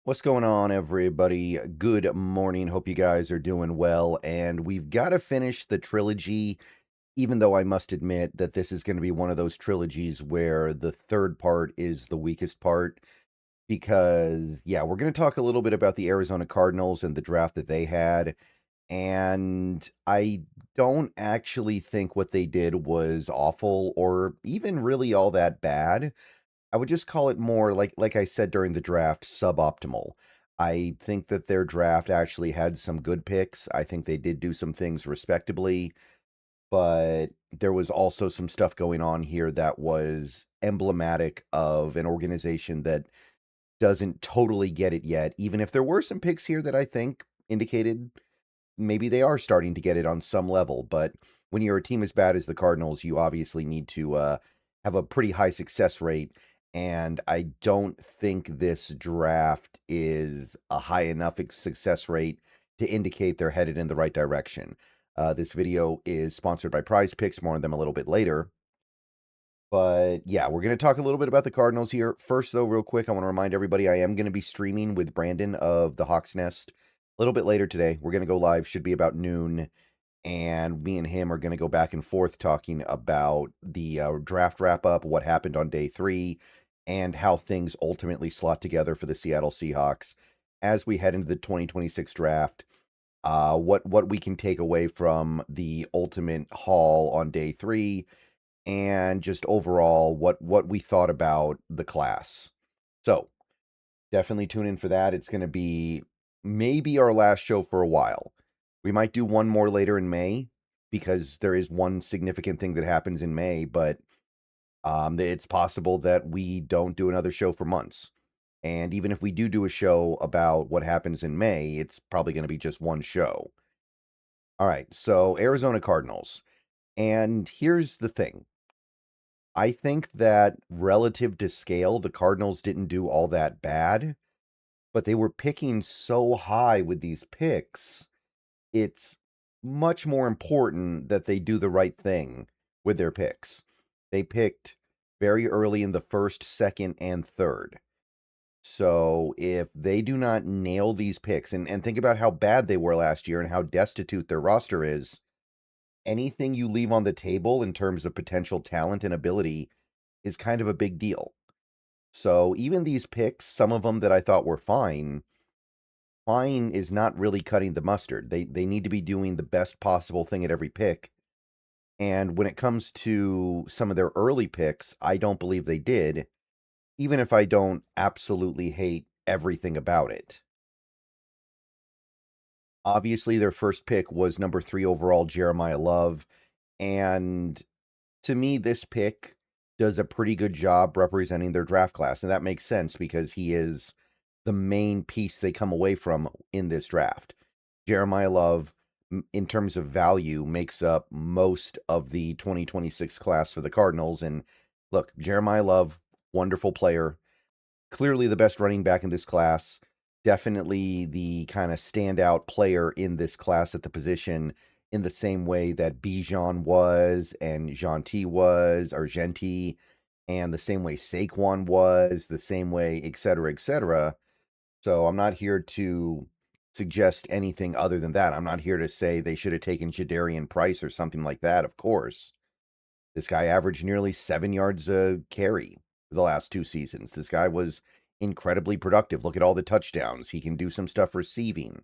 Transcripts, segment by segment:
What's going on, everybody? Good morning. Hope you guys are doing well. And we've got to finish the trilogy, even though I must admit that this is going to be one of those trilogies where the third part is the weakest part. Because, yeah, we're going to talk a little bit about the Arizona Cardinals and the draft that they had. And I don't actually think what they did was awful or even really all that bad. I would just call it more like I said during the draft, suboptimal. I think that their draft actually had some good picks. I think they did do some things respectably, but there was also some stuff going on here that was emblematic of an organization that doesn't totally get it yet, even if there were some picks here that I think indicated maybe they are starting to get it on some level. But when you're a team as bad as the Cardinals, you obviously need to have a pretty high success rate. And I don't think this draft is a high enough success rate to indicate they're headed in the right direction. This video is sponsored by Prize Picks. More on them a little bit later. But yeah, we're going to talk a little bit about the Cardinals here. First, though, real quick, I want to remind everybody I am going to be streaming with Brandon of the Hawk's Nest a little bit later today. We're going to go live, should be about noon. And me and him are going to go back and forth talking about the draft wrap up, what happened on day 3, and how things ultimately slot together for the Seattle Seahawks as we head into the 2026 draft. What we can take away from the ultimate haul on day 3, and just overall what we thought about the class. So definitely tune in for that. It's going to be maybe our last show for a while. We might do one more later in May because there is one significant thing that happens in May, but it's possible that we don't do another show for months. And even if we do a show about what happens in May, it's probably going to be just one show. All right, so Arizona Cardinals. And here's the thing. I think that relative to scale, the Cardinals didn't do all that bad, but they were picking so high with these picks. It's much more important that they do the right thing with their picks. They picked very early in the first, second, and third. So if they do not nail these picks, and think about how bad they were last year and how destitute their roster is, anything you leave on the table in terms of potential talent and ability is kind of a big deal. So even these picks, some of them that I thought were fine is not really cutting the mustard. They need to be doing the best possible thing at every pick. And when it comes to some of their early picks, I don't believe they did, even if I don't absolutely hate everything about it. Obviously, their first pick was number 3 overall, Jeremiah Love. And to me, this pick does a pretty good job representing their draft class. And that makes sense because he is the main piece they come away from in this draft. Jeremiah Love, in terms of value, makes up most of the 2026 class for the Cardinals. And look, Jeremiah Love, wonderful player, clearly the best running back in this class, definitely the kind of standout player in this class at the position, in the same way that Bijan was and Gentil was, or Gentil, and the same way Saquon was, the same way, et cetera, et cetera. So I'm not here to suggest anything other than that. I'm not here to say they should have taken Jadarian Price or something like that, of course. This guy averaged nearly 7 yards a carry the last 2 seasons. This guy was incredibly productive. Look at all the touchdowns. He can do some stuff receiving.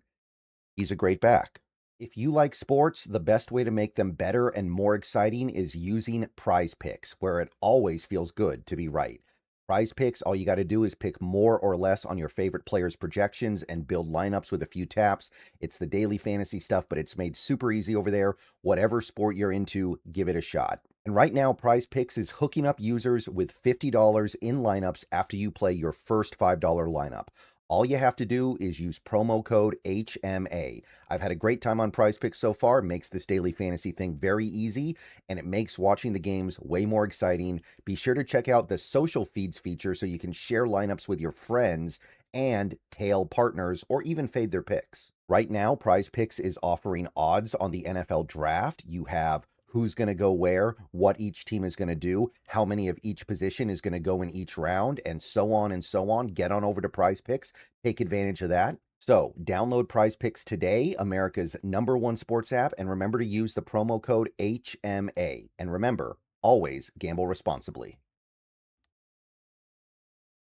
He's a great back. If you like sports, the best way to make them better and more exciting is using Prize Picks, where it always feels good to be right. Prize Picks, all you got to do is pick more or less on your favorite players' projections and build lineups with a few taps. It's the daily fantasy stuff, but it's made super easy over there. Whatever sport you're into, give it a shot. And right now, Prize Picks is hooking up users with $50 in lineups after you play your first $5 lineup. All you have to do is use promo code HMA. I've had a great time on Prize Picks so far. It makes this daily fantasy thing very easy, and it makes watching the games way more exciting. Be sure to check out the social feeds feature so you can share lineups with your friends and tail partners or even fade their picks. Right now, Prize Picks is offering odds on the NFL draft. You have who's going to go where, what each team is going to do, how many of each position is going to go in each round, and so on and so on. Get on over to Prize Picks. Take advantage of that. So download Prize Picks today, America's #1 sports app, and remember to use the promo code HMA. And remember, always gamble responsibly.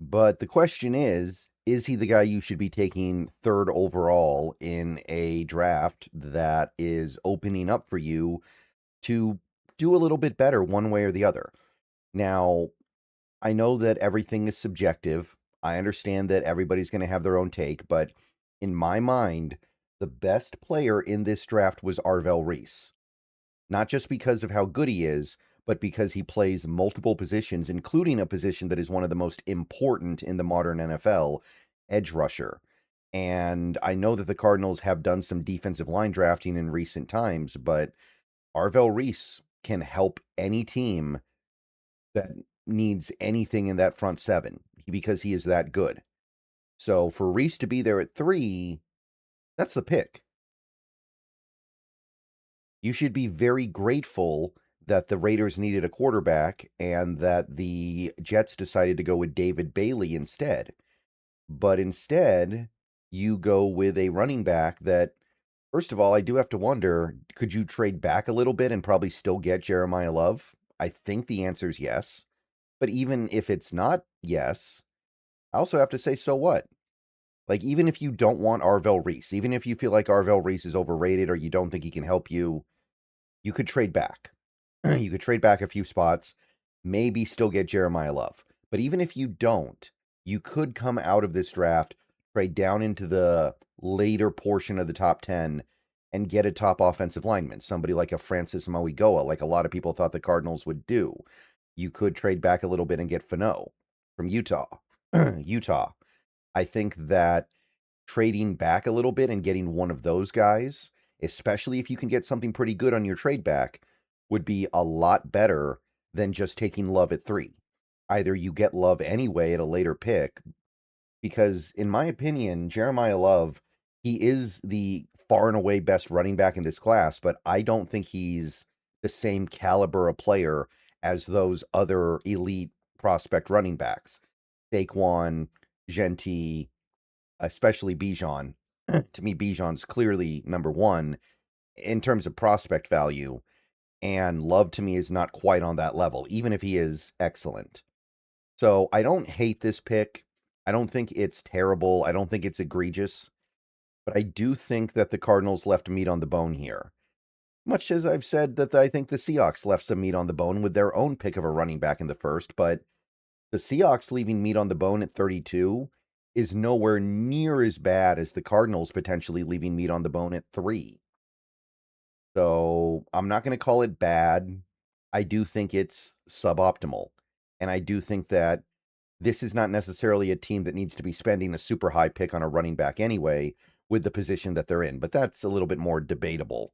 But the question is he the guy you should be taking third overall in a draft that is opening up for you to do a little bit better one way or the other? Now, I know that everything is subjective. I understand that everybody's going to have their own take, but in my mind, the best player in this draft was Arvel Reese. Not just because of how good he is, but because he plays multiple positions, including a position that is one of the most important in the modern NFL, edge rusher. And I know that the Cardinals have done some defensive line drafting in recent times, but Arvel Reese can help any team that needs anything in that front seven because he is that good. So for Reese to be there at 3, that's the pick. You should be very grateful that the Raiders needed a quarterback and that the Jets decided to go with David Bailey instead. But instead, you go with a running back that, first of all, I do have to wonder, could you trade back a little bit and probably still get Jeremiah Love? I think the answer is yes. But even if it's not yes, I also have to say, so what? Like, even if you don't want Arvel Reese, even if you feel like Arvel Reese is overrated or you don't think he can help you, you could trade back. You could trade back a few spots, maybe still get Jeremiah Love. But even if you don't, you could come out of this draft, trade down into the later portion of the top 10 and get a top offensive lineman, somebody like a Francis Mauigoa, like a lot of people thought the Cardinals would do. You could trade back a little bit and get Fano from Utah. Utah. I think that trading back a little bit and getting one of those guys, especially if you can get something pretty good on your trade back, would be a lot better than just taking Love at 3. Either you get Love anyway at a later pick, because in my opinion, Jeremiah Love, he is the far and away best running back in this class, but I don't think he's the same caliber of player as those other elite prospect running backs. Saquon, Genty, especially Bijan. To me, Bijan's clearly #1 in terms of prospect value, and Love to me is not quite on that level, even if he is excellent. So I don't hate this pick. I don't think it's terrible. I don't think it's egregious, but I do think that the Cardinals left meat on the bone here. Much as I've said that I think the Seahawks left some meat on the bone with their own pick of a running back in the first, but the Seahawks leaving meat on the bone at 32 is nowhere near as bad as the Cardinals potentially leaving meat on the bone at 3. So I'm not going to call it bad. I do think it's suboptimal. And I do think that this is not necessarily a team that needs to be spending a super high pick on a running back anyway with the position that they're in. But that's a little bit more debatable.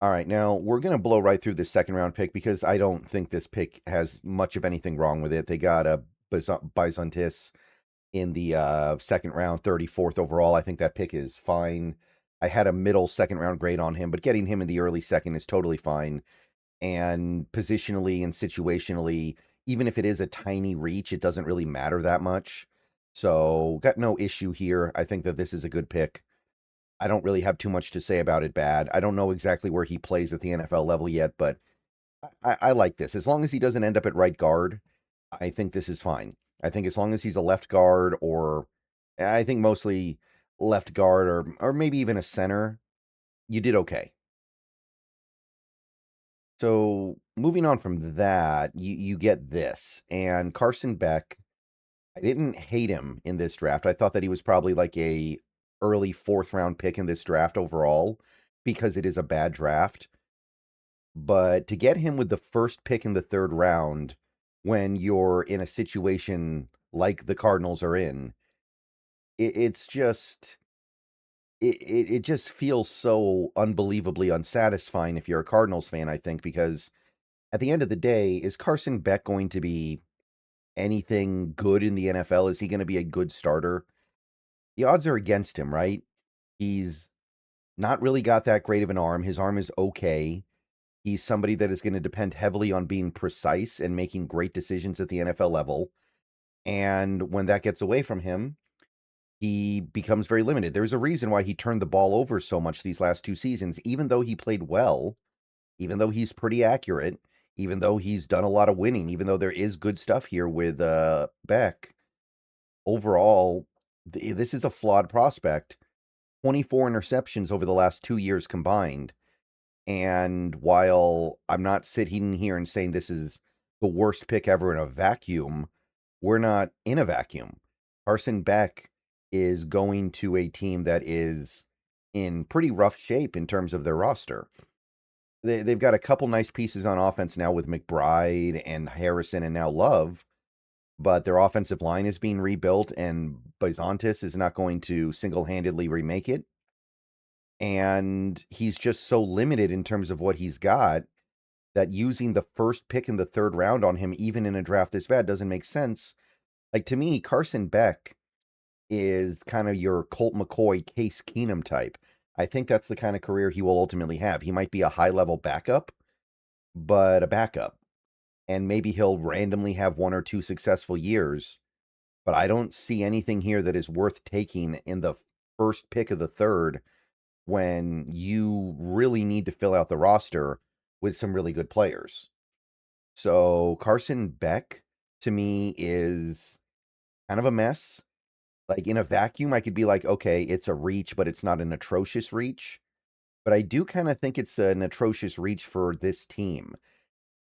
All right, now we're going to blow right through this second round pick because I don't think this pick has much of anything wrong with it. They got a Byzantis in the second round, 34th overall. I think that pick is fine. I had a middle second round grade on him, but getting him in the early second is totally fine. And positionally and situationally, even if it is a tiny reach, it doesn't really matter that much. So got no issue here. I think that this is a good pick. I don't really have too much to say about it bad. I don't know exactly where he plays at the NFL level yet, but I like this. As long as he doesn't end up at right guard, I think this is fine. I think as long as he's a left guard, or I think mostly left guard, or maybe even a center, you did okay. So moving on from that, you get this. And Carson Beck, I didn't hate him in this draft. I thought that he was probably like a early 4th round pick in this draft overall because it is a bad draft. But to get him with the first pick in the 3rd round when you're in a situation like the Cardinals are in, it's just it just feels so unbelievably unsatisfying if you're a Cardinals fan, I think, because at the end of the day, is Carson Beck going to be anything good in the NFL? Is he going to be a good starter? The odds are against him, right? He's not really got that great of an arm. His arm is okay. He's somebody that is going to depend heavily on being precise and making great decisions at the NFL level. And when that gets away from him, he becomes very limited. There's a reason why he turned the ball over so much these last 2 seasons, even though he played well, even though he's pretty accurate, even though he's done a lot of winning, even though there is good stuff here with Beck. Overall, this is a flawed prospect. 24 interceptions over the last 2 years combined. And while I'm not sitting here and saying this is the worst pick ever in a vacuum, we're not in a vacuum. Carson Beck is going to a team that is in pretty rough shape in terms of their roster. They've got a couple nice pieces on offense now with McBride and Harrison and now Love, but their offensive line is being rebuilt, and Bizontis is not going to single-handedly remake it. And he's just so limited in terms of what he's got that using the first pick in the 3rd round on him, even in a draft this bad, doesn't make sense. Like, to me, Carson Beck is kind of your Colt McCoy, Case Keenum type. I think that's the kind of career he will ultimately have. He might be a high-level backup, but a backup. And maybe he'll randomly have 1 or 2 successful years, but I don't see anything here that is worth taking in the first pick of the 3rd when you really need to fill out the roster with some really good players. So Carson Beck, to me, is kind of a mess. Like, in a vacuum, I could be like, okay, it's a reach, but it's not an atrocious reach. But I do kind of think it's an atrocious reach for this team.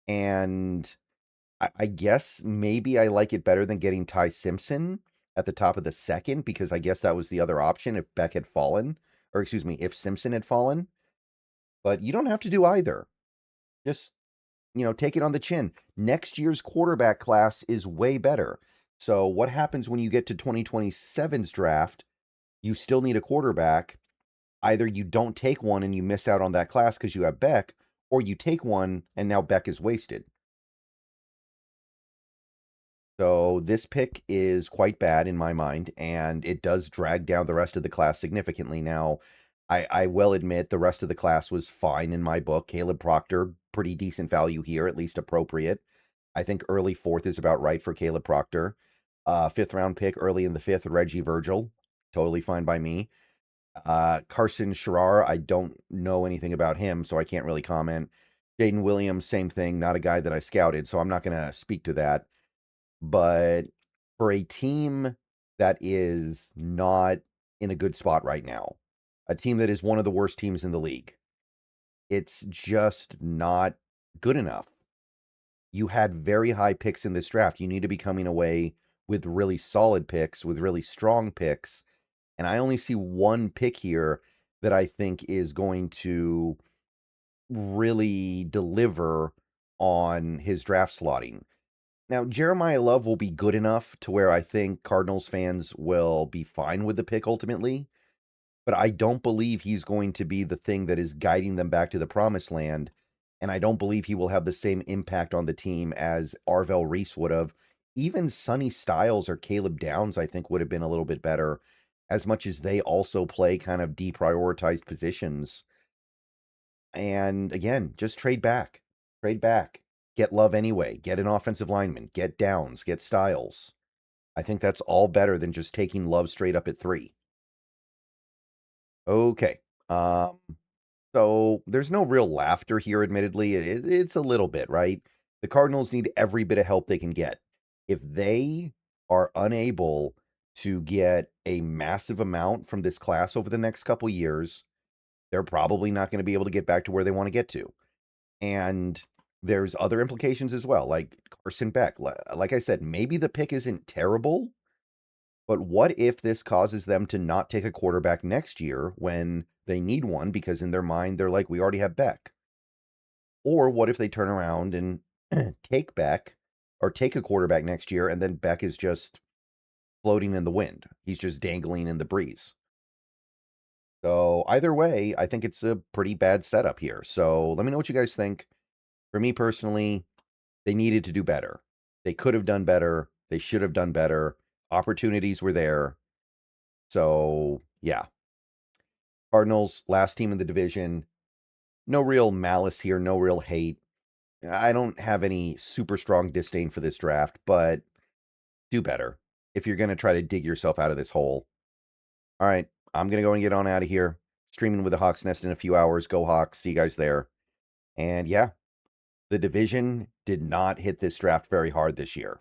And I guess maybe I like it better than getting Ty Simpson at the top of the 2nd, because I guess that was the other option if Beck had fallen. Or excuse me, if Simpson had fallen. But you don't have to do either. Just, take it on the chin. Next year's quarterback class is way better. So what happens when you get to 2027's draft? You still need a quarterback. Either you don't take one and you miss out on that class because you have Beck, or you take one and now Beck is wasted. So this pick is quite bad in my mind, and it does drag down the rest of the class significantly. Now, I will admit the rest of the class was fine in my book. Caleb Proctor, pretty decent value here, at least appropriate. I think early 4th is about right for Caleb Proctor. 5th round pick early in the 5th, Reggie Virgil. Totally fine by me. Carson Scherer, I don't know anything about him, so I can't really comment. Jaden Williams, same thing. Not a guy that I scouted, so I'm not going to speak to that. But for a team that is not in a good spot right now, a team that is one of the worst teams in the league, it's just not good enough. You had very high picks in this draft. You need to be coming away with really solid picks, with really strong picks. And I only see one pick here that I think is going to really deliver on his draft slotting. Now, Jeremiah Love will be good enough to where I think Cardinals fans will be fine with the pick ultimately, but I don't believe he's going to be the thing that is guiding them back to the promised land, and I don't believe he will have the same impact on the team as Arvell Reese would have. Even Sonny Styles or Caleb Downs, I think, would have been a little bit better, as much as they also play kind of deprioritized positions. And again, just trade back. Trade back. Get Love anyway. Get an offensive lineman. Get Downs. Get Styles. I think that's all better than just taking Love straight up at 3. Okay. So there's no real laughter here, admittedly. It's a little bit, right? The Cardinals need every bit of help they can get. If they are unable to get a massive amount from this class over the next couple years, they're probably not going to be able to get back to where they want to get to. And there's other implications as well, like Carson Beck. Like I said, maybe the pick isn't terrible, but what if this causes them to not take a quarterback next year when they need one because in their mind they're like, we already have Beck? Or what if they turn around and take Beck or take a quarterback next year and then Beck is just floating in the wind? He's just dangling in the breeze. So either way, I think it's a pretty bad setup here. So let me know what you guys think. For me personally, they needed to do better. They could have done better. They should have done better. Opportunities were there. So, yeah. Cardinals, last team in the division. No real malice here, no real hate. I don't have any super strong disdain for this draft, but do better if you're going to try to dig yourself out of this hole. All right, I'm going to go and get on out of here. Streaming with the Hawks Nest in a few hours. Go Hawks. See you guys there. And yeah, the division did not hit this draft very hard this year.